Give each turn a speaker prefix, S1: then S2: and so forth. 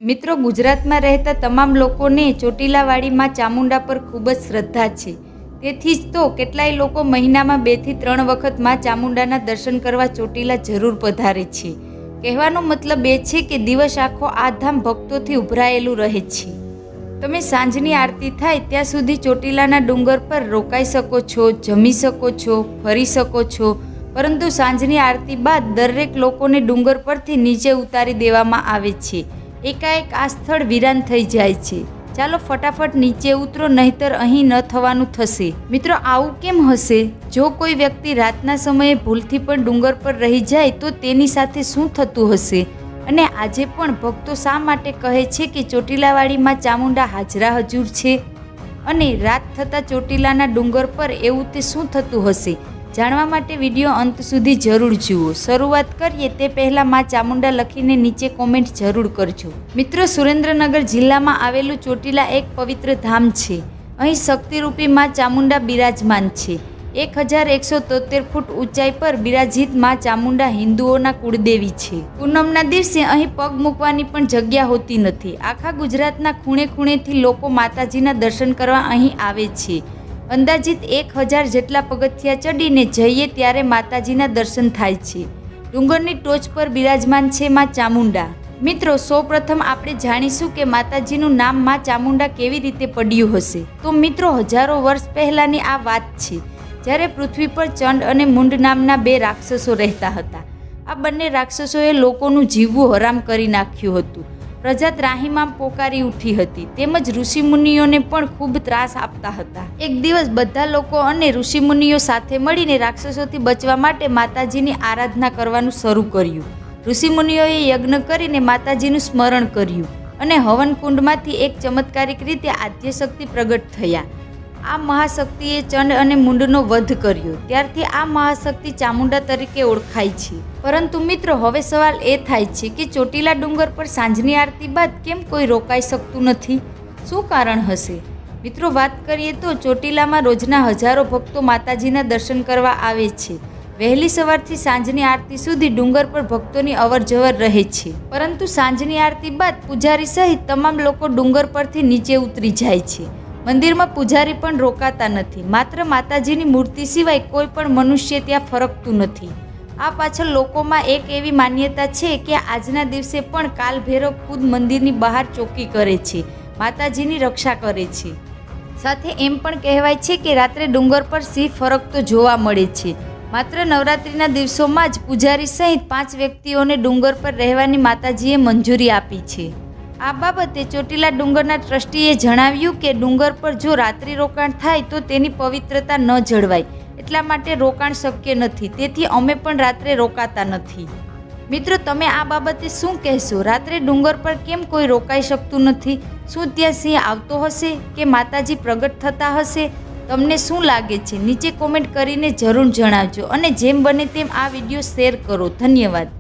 S1: મિત્રો, ગુજરાતમાં રહેતા તમામ લોકોને ચોટીલાવાળી માં ચામુંડા પર ખૂબ જ શ્રદ્ધા છે. તેથી જ તો કેટલાય લોકો મહિનામાં 2 થી 3 વખત માં ચામુંડાના દર્શન કરવા ચોટીલા જરૂર પધારે છે. કહેવાનો મતલબ એ છે કે દિવસ આખો આ ધામ ભક્તોથી ઉભરાયેલું રહે છે. તમે સાંજની આરતી થાય ત્યાં સુધી ચોટીલાના ડુંગર પર રોકાઈ શકો છો, જમી શકો છો, ફરી શકો છો. પરંતુ સાંજની આરતી બાદ દરેક લોકોને ડુંગર પરથી નીચે ઉતારી દેવામાં આવે છે. એકાએક આ સ્થળ વિરાન થઈ જાય છે. ચાલો ફટાફટ નીચે ઉતરો, નહીતર અહીં ન થવાનું થશે. મિત્રો, આવું કેમ હશે? જો કોઈ વ્યક્તિ રાતના સમયે ભૂલથી પણ ડુંગર પર રહી જાય તો તેની સાથે શું થતું હશે? અને આજે પણ ભક્તો શા માટે કહે છે કે ચોટીલાવાળી માં ચામુંડા હાજરા હજુર છે? અને રાત થતાં ચોટીલાના ડુંગર પર એવું તે શું થતું હશે? જાણવા માટે વિડીયો અંત સુધી જરૂર જુઓ. શરૂઆત કરીએ તે પહેલાં માં ચામુંડા લખીને નીચે કોમેન્ટ જરૂર કરજો. મિત્રો, સુરેન્દ્રનગર જિલ્લામાં આવેલું ચોટીલા એક પવિત્ર ધામ છે. અહીં શક્તિરૂપી માં ચામુંડા બિરાજમાન છે. 1173 ફૂટ ઊંચાઈ પર બિરાજિત માં ચામુંડા હિન્દુઓના કુળદેવી છે. પૂનમના દિવસે અહીં પગ મૂકવાની પણ જગ્યા હોતી નથી. આખા ગુજરાતના ખૂણે ખૂણેથી લોકો માતાજીના દર્શન કરવા અહીં આવે છે. અંદાજિત 1000 જેટલા પગથિયા ચડીને જઈએ ત્યારે માતાજીના દર્શન થાય છે. ડુંગરની ટોચ પર બિરાજમાન છે માં ચામુંડા. મિત્રો, સૌપ્રથમ આપણે જાણીશું કે માતાજીનું નામ માં ચામુંડા કેવી રીતે પડ્યું હશે. તો મિત્રો, હજારો વર્ષ પહેલાંની આ વાત છે, જ્યારે પૃથ્વી પર ચંડ અને મુંડ નામના 2 રાક્ષસો રહેતા હતા. આ બંને રાક્ષસોએ લોકોનું જીવવું હરામ કરી નાખ્યું હતું. પ્રજા ત્રાહિમામ પોકારી ઉઠી હતી. તેમજ ઋષિમુનિઓને પણ ખૂબ ત્રાસ આપતા હતા. એક દિવસ બધા લોકો અને ઋષિમુનિઓ સાથે મળીને રાક્ષસોથી બચવા માટે માતાજીની આરાધના કરવાનું શરૂ કર્યું. ઋષિમુનિઓએ યજ્ઞ કરીને માતાજીનું સ્મરણ કર્યું અને હવનકુંડમાંથી એક ચમત્કારિક રીતે આદ્યશક્તિ પ્રગટ થયા. આ મહાશક્તિએ ચંડ અને મુંડનો વધ કર્યો. ત્યારથી આ મહાશક્તિ ચામુંડા તરીકે ઓળખાય છે. પરંતુ મિત્રો, હવે સવાલ એ થાય છે કે ચોટીલા ડુંગર પર સાંજની આરતી બાદ કેમ કોઈ રોકાઈ શકતું નથી? શું કારણ હશે? મિત્રો, વાત કરીએ તો ચોટીલામાં રોજના હજારો ભક્તો માતાજીના દર્શન કરવા આવે છે. વહેલી સવારથી સાંજની આરતી સુધી ડુંગર પર ભક્તોની અવરજવર રહે છે. પરંતુ સાંજની આરતી બાદ પૂજારી સહિત તમામ લોકો ડુંગર પરથી નીચે ઉતરી જાય છે. મંદિરમાં પૂજારી પણ રોકાતા નથી. માત્ર માતાજીની મૂર્તિ સિવાય કોઈ પણ મનુષ્ય ત્યાં ફરકતું નથી. આ પાછળ લોકોમાં એક એવી માન્યતા છે કે આજના દિવસે પણ કાલભૈરવ ખુદ મંદિરની બહાર ચોકી કરે છે, માતાજીની રક્ષા કરે છે. સાથે એમ પણ કહેવાય છે કે રાત્રે ડુંગર પર સિંહ ફરકતો જોવા મળે છે. માત્ર નવરાત્રિના દિવસોમાં જ પૂજારી સહિત 5 વ્યક્તિઓને ડુંગર પર રહેવાની માતાજીએ મંજૂરી આપી છે. આ બાબતે ચોટીલા ડુંગરના ટ્રસ્ટીએ જણાવ્યું કે ડુંગર પર જો રાત્રિ રોકાણ થાય તો તેની પવિત્રતા ન જળવાય. એટલા માટે રોકાણ શક્ય નથી. તેથી અમે પણ રાત્રે રોકાતા નથી. મિત્રો, તમે આ બાબતે શું કહેશો? રાત્રે ડુંગર પર કેમ કોઈ રોકાઈ શકતું નથી? શું ત્યાં સિંહ આવતો હશે કે માતાજી પ્રગટ થતા હશે? તમને શું લાગે છે? નીચે કોમેન્ટ કરીને જરૂર જણાવજો અને જેમ બને તેમ આ વિડીયો શેર કરો. ધન્યવાદ.